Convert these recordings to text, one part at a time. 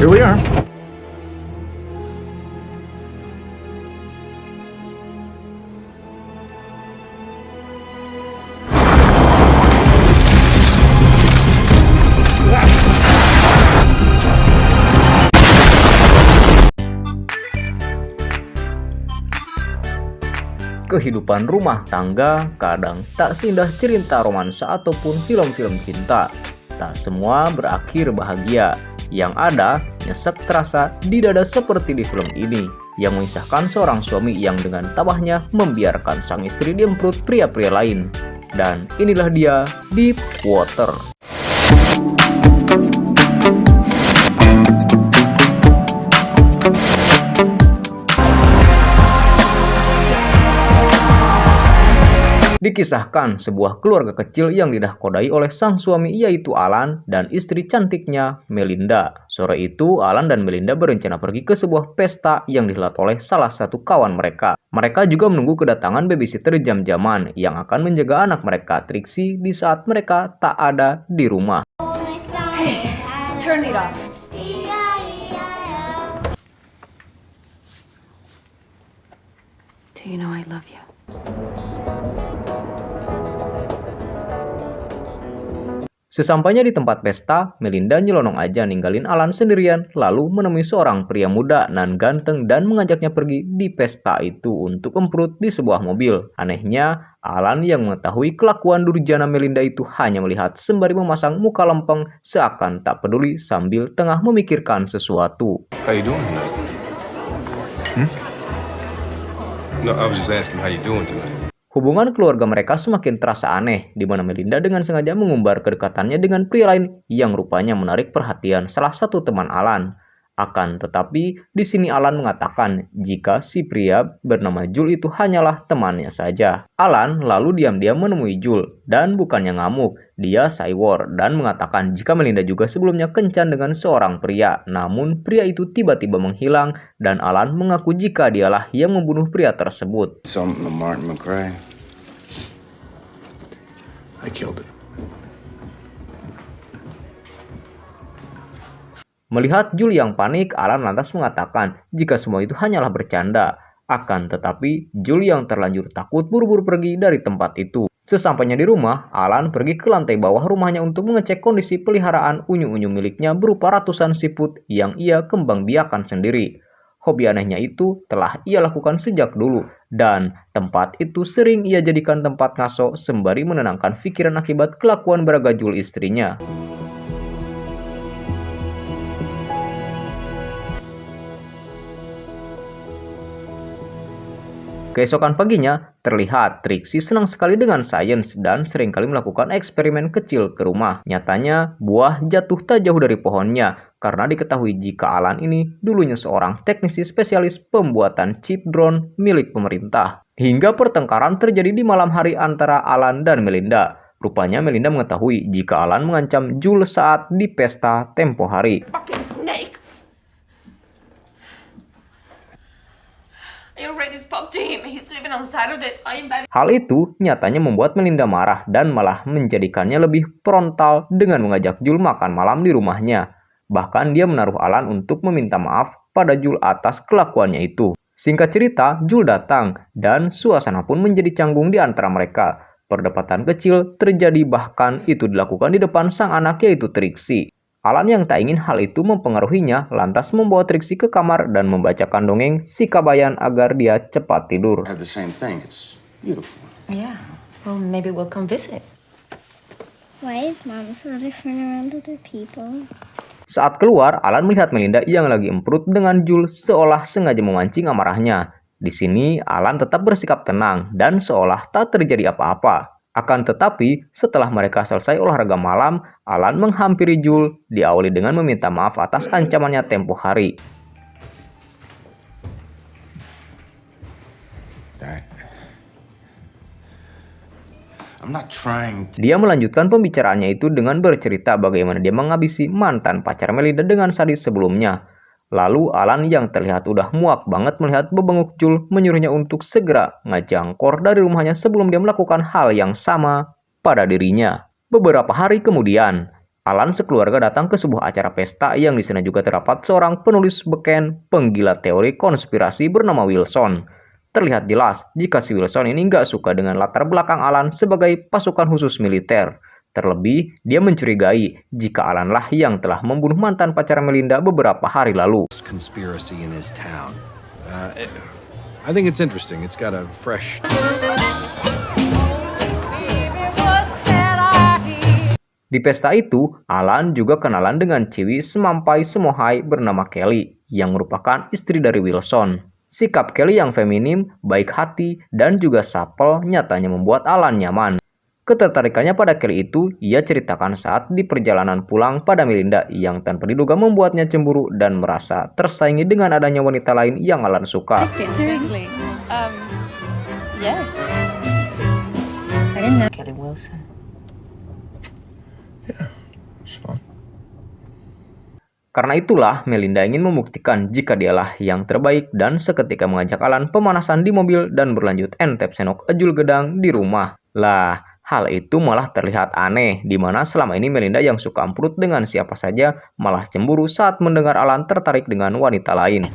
Here we are. Kehidupan rumah tangga kadang tak seindah cerita romansa ataupun film-film cinta. Tak semua berakhir bahagia. Yang ada, nyesek terasa di dada seperti di film ini, yang mengisahkan seorang suami yang dengan tabahnya membiarkan sang istri diemprut pria-pria lain. Dan inilah dia, Deep Water. Dikisahkan sebuah keluarga kecil yang didahkodai oleh sang suami yaitu Alan dan istri cantiknya Melinda. Sore itu Alan dan Melinda berencana pergi ke sebuah pesta yang dihelat oleh salah satu kawan mereka. Mereka juga menunggu kedatangan babysitter jam-jaman yang akan menjaga anak mereka Trixie di saat mereka tak ada di rumah. Hey, turn it off. Do you know I love you? Sesampainya di tempat pesta, Melinda nyelonong aja ninggalin Alan sendirian, lalu menemui seorang pria muda nan ganteng dan mengajaknya pergi di pesta itu untuk emprut di sebuah mobil. Anehnya, Alan yang mengetahui kelakuan durjana Melinda itu hanya melihat sembari memasang muka lempeng seakan tak peduli sambil tengah memikirkan sesuatu. How you doing tonight? No, I was just asking how you doing tonight. Hubungan keluarga mereka semakin terasa aneh, di mana Melinda dengan sengaja mengumbar kedekatannya dengan pria lain yang rupanya menarik perhatian salah satu teman Alan. Akan tetapi, di sini Alan mengatakan jika si pria bernama Jul itu hanyalah temannya saja. Alan lalu diam-diam menemui Jul, dan bukannya ngamuk, dia sywar dan mengatakan jika Melinda juga sebelumnya kencan dengan seorang pria. Namun, pria itu tiba-tiba menghilang, dan Alan mengaku jika dialah yang membunuh pria tersebut. Something to Martin McRae. I killed it. Melihat Jul yang panik, Alan lantas mengatakan jika semua itu hanyalah bercanda. Akan tetapi, Jul yang terlanjur takut buru-buru pergi dari tempat itu. Sesampainya di rumah, Alan pergi ke lantai bawah rumahnya untuk mengecek kondisi peliharaan unyu-unyu miliknya berupa ratusan siput yang ia kembang biakan sendiri. Hobi anehnya itu telah ia lakukan sejak dulu, dan tempat itu sering ia jadikan tempat ngaso sembari menenangkan pikiran akibat kelakuan beraga Jul istrinya. Keesokan paginya, terlihat Trixie senang sekali dengan sains dan seringkali melakukan eksperimen kecil ke rumah. Nyatanya, buah jatuh tak jauh dari pohonnya karena diketahui jika Alan ini dulunya seorang teknisi spesialis pembuatan chip drone milik pemerintah. Hingga pertengkaran terjadi di malam hari antara Alan dan Melinda. Rupanya Melinda mengetahui jika Alan mengancam Jul saat di pesta tempo hari. Hal itu nyatanya membuat Melinda marah dan malah menjadikannya lebih frontal dengan mengajak Jul makan malam di rumahnya. Bahkan dia menaruh Alan untuk meminta maaf pada Jul atas kelakuannya itu. Singkat cerita, Jul datang dan suasana pun menjadi canggung di antara mereka. Perdebatan kecil terjadi bahkan itu dilakukan di depan sang anak yaitu Trixie. Alan yang tak ingin hal itu mempengaruhinya lantas membawa Trixie ke kamar dan membacakan dongeng si Kabayan agar dia cepat tidur. I have the same thing. It's beautiful. Yeah. Well, maybe we'll come visit. Why is mom so different around other people? Saat keluar, Alan melihat Melinda yang lagi emprut dengan Jul seolah sengaja memancing amarahnya. Di sini, Alan tetap bersikap tenang dan seolah tak terjadi apa-apa. Akan tetapi, setelah mereka selesai olahraga malam, Alan menghampiri Jul, diawali dengan meminta maaf atas ancamannya tempo hari. Dia melanjutkan pembicaraannya itu dengan bercerita bagaimana dia menghabisi mantan pacar Melinda dengan sadis sebelumnya. Lalu Alan yang terlihat udah muak banget melihat bebenguk Jul menyuruhnya untuk segera ngajangkor dari rumahnya sebelum dia melakukan hal yang sama pada dirinya. Beberapa hari kemudian, Alan sekeluarga datang ke sebuah acara pesta yang di sana juga terdapat seorang penulis beken penggila teori konspirasi bernama Wilson. Terlihat jelas jika si Wilson ini nggak suka dengan latar belakang Alan sebagai pasukan khusus militer. Terlebih, dia mencurigai jika Alan lah yang telah membunuh mantan pacar Melinda beberapa hari lalu. Conspiracy in his town. I think it's interesting. It's got a fresh. Di pesta itu, Alan juga kenalan dengan ciwi semampai semohai bernama Kelly, yang merupakan istri dari Wilson. Sikap Kelly yang feminim, baik hati, dan juga supel nyatanya membuat Alan nyaman. Ketertarikannya pada Kelly itu ia ceritakan saat di perjalanan pulang pada Melinda yang tanpa diduga membuatnya cemburu dan merasa tersaingi dengan adanya wanita lain yang Alan suka. Seriously? Yes. I didn't know Kelly Wilson. Karena itulah Melinda ingin membuktikan jika dialah yang terbaik dan seketika mengajak Alan pemanasan di mobil dan berlanjut entep senok ejul gedang di rumah. Lah, hal itu malah terlihat aneh, di mana selama ini Melinda yang suka amprut dengan siapa saja malah cemburu saat mendengar Alan tertarik dengan wanita lain.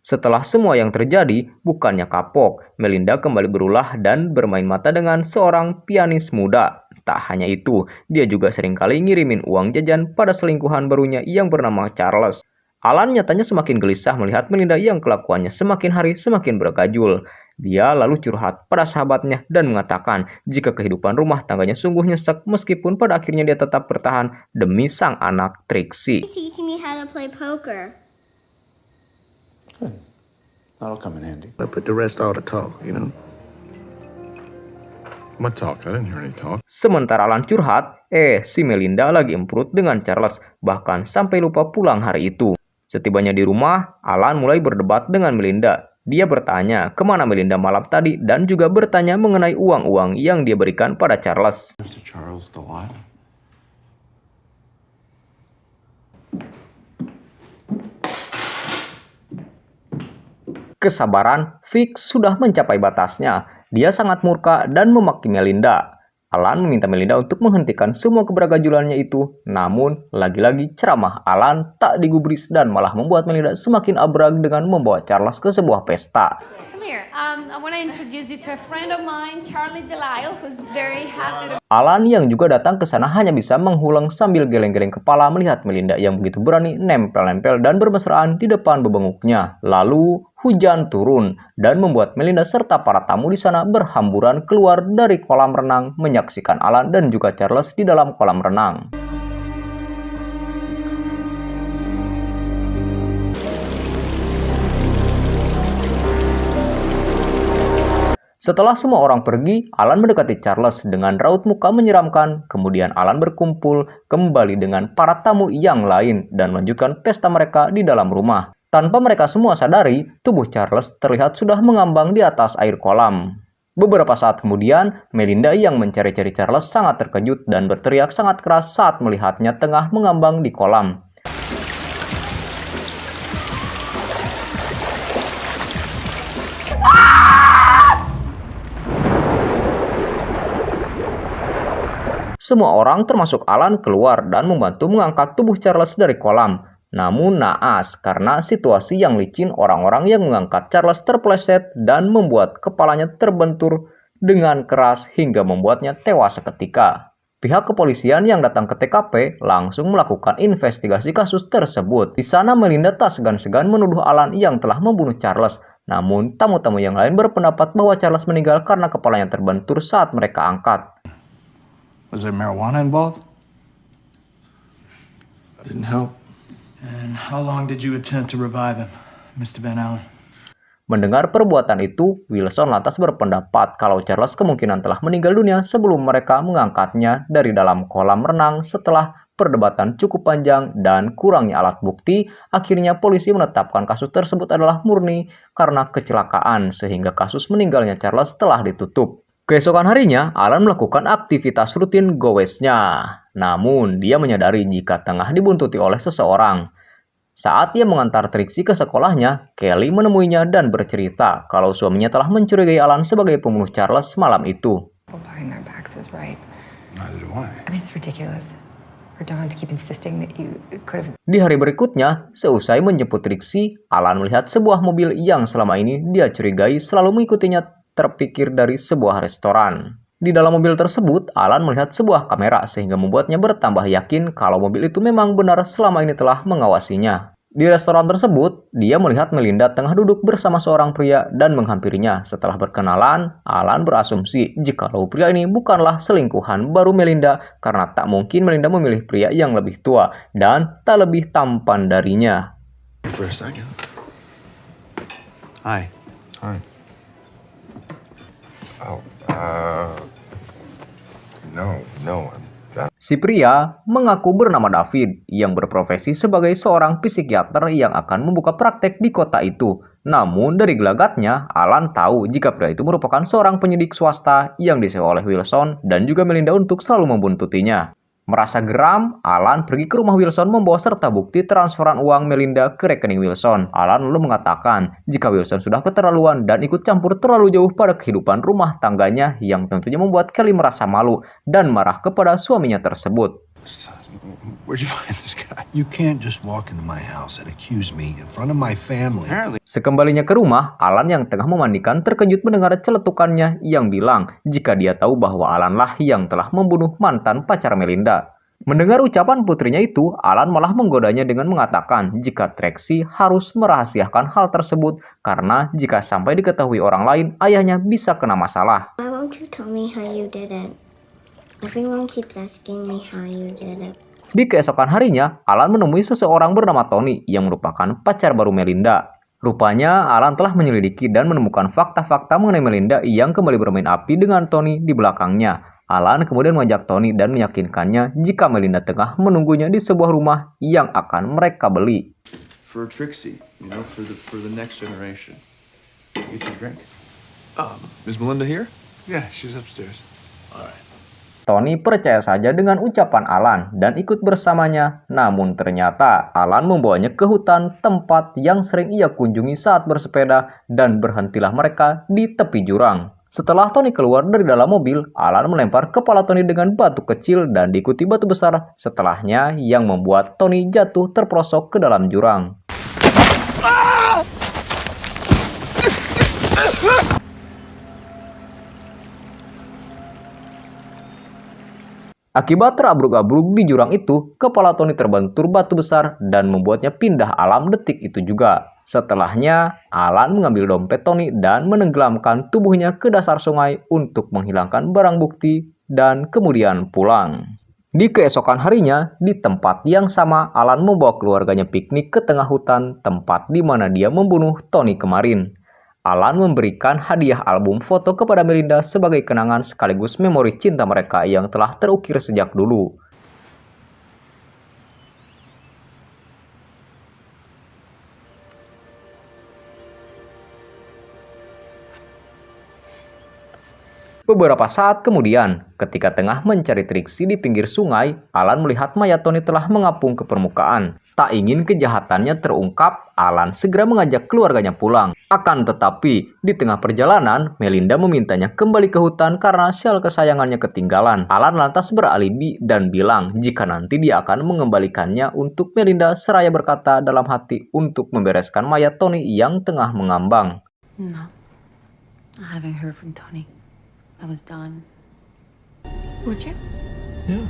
Setelah semua yang terjadi, bukannya kapok, Melinda kembali berulah dan bermain mata dengan seorang pianis muda. Tak hanya itu, dia juga seringkali ngirimin uang jajan pada selingkuhan barunya yang bernama Charles. Alan nyatanya semakin gelisah melihat Melinda yang kelakuannya semakin hari semakin bergajul. Dia lalu curhat pada sahabatnya dan mengatakan jika kehidupan rumah tangganya sungguh nyesek meskipun pada akhirnya dia tetap bertahan demi sang anak Trixie. He's teaching me how to play poker. That'll come in handy. But the rest all the talk, you know. What talk? I didn't hear any talk. Sementara Alan curhat, si Melinda lagi emprut dengan Charles, bahkan sampai lupa pulang hari itu. Setibanya di rumah, Alan mulai berdebat dengan Melinda. Dia bertanya kemana Melinda malam tadi dan juga bertanya mengenai uang-uang yang dia berikan pada Charles. Mr. Charles Delilah. Kesabaran Vic sudah mencapai batasnya. Dia sangat murka dan memaki Melinda. Alan meminta Melinda untuk menghentikan semua keberagajulannya itu. Namun, lagi-lagi ceramah Alan tak digubris dan malah membuat Melinda semakin abrag dengan membawa Charles ke sebuah pesta. Come here. I want to introduce you to a friend of mine, Charlie Delisle, who's very happy to... Alan yang juga datang ke sana hanya bisa menghulang sambil geleng-geleng kepala melihat Melinda yang begitu berani nempel-nempel dan bermesraan di depan bebenguknya. Lalu, hujan turun dan membuat Melinda serta para tamu di sana berhamburan keluar dari kolam renang menyaksikan Alan dan juga Charles di dalam kolam renang. Setelah semua orang pergi, Alan mendekati Charles dengan raut muka menyeramkan. Kemudian Alan berkumpul kembali dengan para tamu yang lain dan melanjutkan pesta mereka di dalam rumah. Tanpa mereka semua sadari, tubuh Charles terlihat sudah mengambang di atas air kolam. Beberapa saat kemudian, Melinda yang mencari-cari Charles sangat terkejut dan berteriak sangat keras saat melihatnya tengah mengambang di kolam. Semua orang termasuk Alan keluar dan membantu mengangkat tubuh Charles dari kolam. Namun naas karena situasi yang licin, orang-orang yang mengangkat Charles terpeleset dan membuat kepalanya terbentur dengan keras hingga membuatnya tewas seketika. Pihak kepolisian yang datang ke TKP langsung melakukan investigasi kasus tersebut. Di sana Melinda tak segan-segan menuduh Alan yang telah membunuh Charles. Namun tamu-tamu yang lain berpendapat bahwa Charles meninggal karena kepalanya terbentur saat mereka angkat. Was there marijuana involved? Didn't help. And how long did you attempt to revive him, Mr. Van Allen? Mendengar perbuatan itu, Wilson lantas berpendapat kalau Charles kemungkinan telah meninggal dunia sebelum mereka mengangkatnya dari dalam kolam renang. Setelah perdebatan cukup panjang dan kurangnya alat bukti, akhirnya polisi menetapkan kasus tersebut adalah murni karena kecelakaan sehingga kasus meninggalnya Charles telah ditutup. Keesokan harinya, Alan melakukan aktivitas rutin goesnya. Namun, dia menyadari jika tengah dibuntuti oleh seseorang. Saat ia mengantar Trixie ke sekolahnya, Kelly menemuinya dan bercerita kalau suaminya telah mencurigai Alan sebagai pembunuh Charles malam itu. behind their backs is right. Neither do I. I mean, it's ridiculous for Don to keep insisting that you could have. Di hari berikutnya, seusai menjemput Trixie, Alan melihat sebuah mobil yang selama ini dia curigai selalu mengikutinya terpikir dari sebuah restoran. Di dalam mobil tersebut, Alan melihat sebuah kamera sehingga membuatnya bertambah yakin kalau mobil itu memang benar selama ini telah mengawasinya. Di restoran tersebut, dia melihat Melinda tengah duduk bersama seorang pria dan menghampirinya. Setelah berkenalan, Alan berasumsi jikalau pria ini bukanlah selingkuhan baru Melinda karena tak mungkin Melinda memilih pria yang lebih tua dan tak lebih tampan darinya. For a second. Hi. Hi. Oh, no. Si pria mengaku bernama David yang berprofesi sebagai seorang psikiater yang akan membuka praktek di kota itu. Namun dari gelagatnya, Alan tahu jika pria itu merupakan seorang penyidik swasta yang disewa oleh Wilson dan juga Melinda untuk selalu membuntutinya. Merasa geram, Alan pergi ke rumah Wilson membawa serta bukti transferan uang Melinda ke rekening Wilson. Alan lalu mengatakan jika Wilson sudah keterlaluan dan ikut campur terlalu jauh pada kehidupan rumah tangganya yang tentunya membuat Kelly merasa malu dan marah kepada suaminya tersebut. Where'd you find this guy? You can't just walk into my house and accuse me in front of my family. Apparently. Sekembalinya ke rumah, Alan yang tengah memandikan terkejut mendengar celetukannya yang bilang jika dia tahu bahwa Alanlah yang telah membunuh mantan pacar Melinda. Mendengar ucapan putrinya itu, Alan malah menggodanya dengan mengatakan jika Trixie harus merahasiakan hal tersebut karena jika sampai diketahui orang lain, ayahnya bisa kena masalah. Why won't you tell me how you did it? Everyone keeps asking me how you did it. Di keesokan harinya, Alan menemui seseorang bernama Tony yang merupakan pacar baru Melinda. Rupanya, Alan telah menyelidiki dan menemukan fakta-fakta mengenai Melinda yang kembali bermain api dengan Tony di belakangnya. Alan kemudian mengajak Tony dan meyakinkannya jika Melinda tengah menunggunya di sebuah rumah yang akan mereka beli. For Trixie, for the next generation. Get your drink. Is Melinda here? Yeah, she's upstairs. All right. Tony percaya saja dengan ucapan Alan dan ikut bersamanya. Namun ternyata Alan membawanya ke hutan tempat yang sering ia kunjungi saat bersepeda dan berhentilah mereka di tepi jurang. Setelah Tony keluar dari dalam mobil, Alan melempar kepala Tony dengan batu kecil dan diikuti batu besar setelahnya yang membuat Tony jatuh terperosok ke dalam jurang. Akibat terabruk-abruk di jurang itu, kepala Tony terbentur batu besar dan membuatnya pindah alam detik itu juga. Setelahnya, Alan mengambil dompet Tony dan menenggelamkan tubuhnya ke dasar sungai untuk menghilangkan barang bukti dan kemudian pulang. Di keesokan harinya, di tempat yang sama, Alan membawa keluarganya piknik ke tengah hutan, tempat di mana dia membunuh Tony kemarin. Alan memberikan hadiah album foto kepada Melinda sebagai kenangan sekaligus memori cinta mereka yang telah terukir sejak dulu. Beberapa saat kemudian, ketika tengah mencari Trixie di pinggir sungai, Alan melihat mayat Tony telah mengapung ke permukaan. Tak ingin kejahatannya terungkap, Alan segera mengajak keluarganya pulang. Akan tetapi, di tengah perjalanan, Melinda memintanya kembali ke hutan karena sel kesayangannya ketinggalan. Alan lantas beralibi dan bilang jika nanti dia akan mengembalikannya untuk Melinda seraya berkata dalam hati untuk membereskan mayat Tony yang tengah mengambang. No, I haven't heard from Tony. I was done. Would you? Yeah.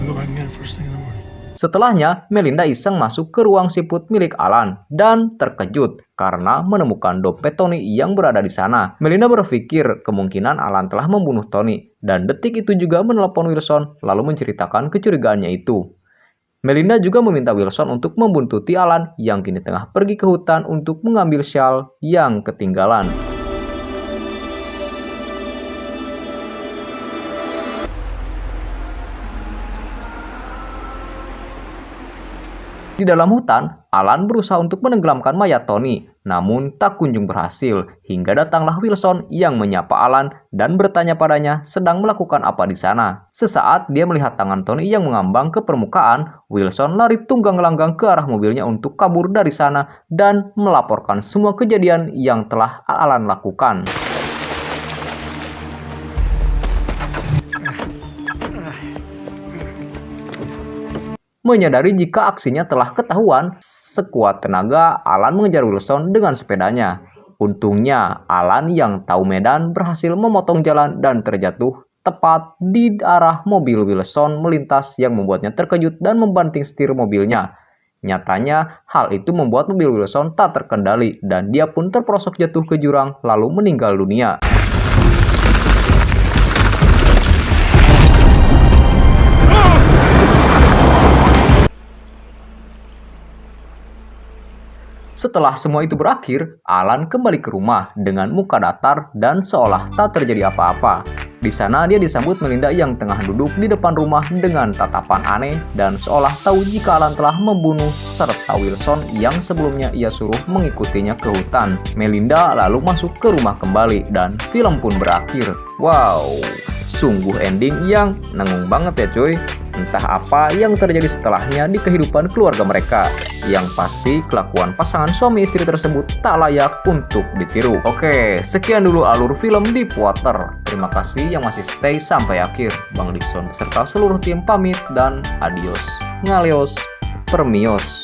I'll go back and get it first thing in the morning. Setelahnya, Melinda iseng masuk ke ruang siput milik Alan dan terkejut karena menemukan dompet Tony yang berada di sana. Melinda berpikir kemungkinan Alan telah membunuh Tony dan detik itu juga menelepon Wilson lalu menceritakan kecurigaannya itu. Melinda juga meminta Wilson untuk membuntuti Alan yang kini tengah pergi ke hutan untuk mengambil shawl yang ketinggalan. Di dalam hutan, Alan berusaha untuk menenggelamkan mayat Tony, namun tak kunjung berhasil, hingga datanglah Wilson yang menyapa Alan dan bertanya padanya sedang melakukan apa di sana. Sesaat dia melihat tangan Tony yang mengambang ke permukaan, Wilson lari tunggang-langgang ke arah mobilnya untuk kabur dari sana dan melaporkan semua kejadian yang telah Alan lakukan. Menyadari jika aksinya telah ketahuan, sekuat tenaga Alan mengejar Wilson dengan sepedanya. Untungnya, Alan yang tahu medan berhasil memotong jalan dan terjatuh tepat di arah mobil Wilson melintas yang membuatnya terkejut dan membanting setir mobilnya. Nyatanya, hal itu membuat mobil Wilson tak terkendali dan dia pun terperosok jatuh ke jurang lalu meninggal dunia. Setelah semua itu berakhir, Alan kembali ke rumah dengan muka datar dan seolah tak terjadi apa-apa. Di sana dia disambut Melinda yang tengah duduk di depan rumah dengan tatapan aneh dan seolah tahu jika Alan telah membunuh serta Wilson yang sebelumnya ia suruh mengikutinya ke hutan. Melinda lalu masuk ke rumah kembali dan film pun berakhir. Wow, sungguh ending yang nengung banget ya cuy. Entah apa yang terjadi setelahnya di kehidupan keluarga mereka. Yang pasti kelakuan pasangan suami istri tersebut tak layak untuk ditiru. Oke, sekian dulu alur film Deepwater. Terima kasih yang masih stay sampai akhir. Bang Dixon beserta seluruh tim pamit dan adios. Ngalios. Permios.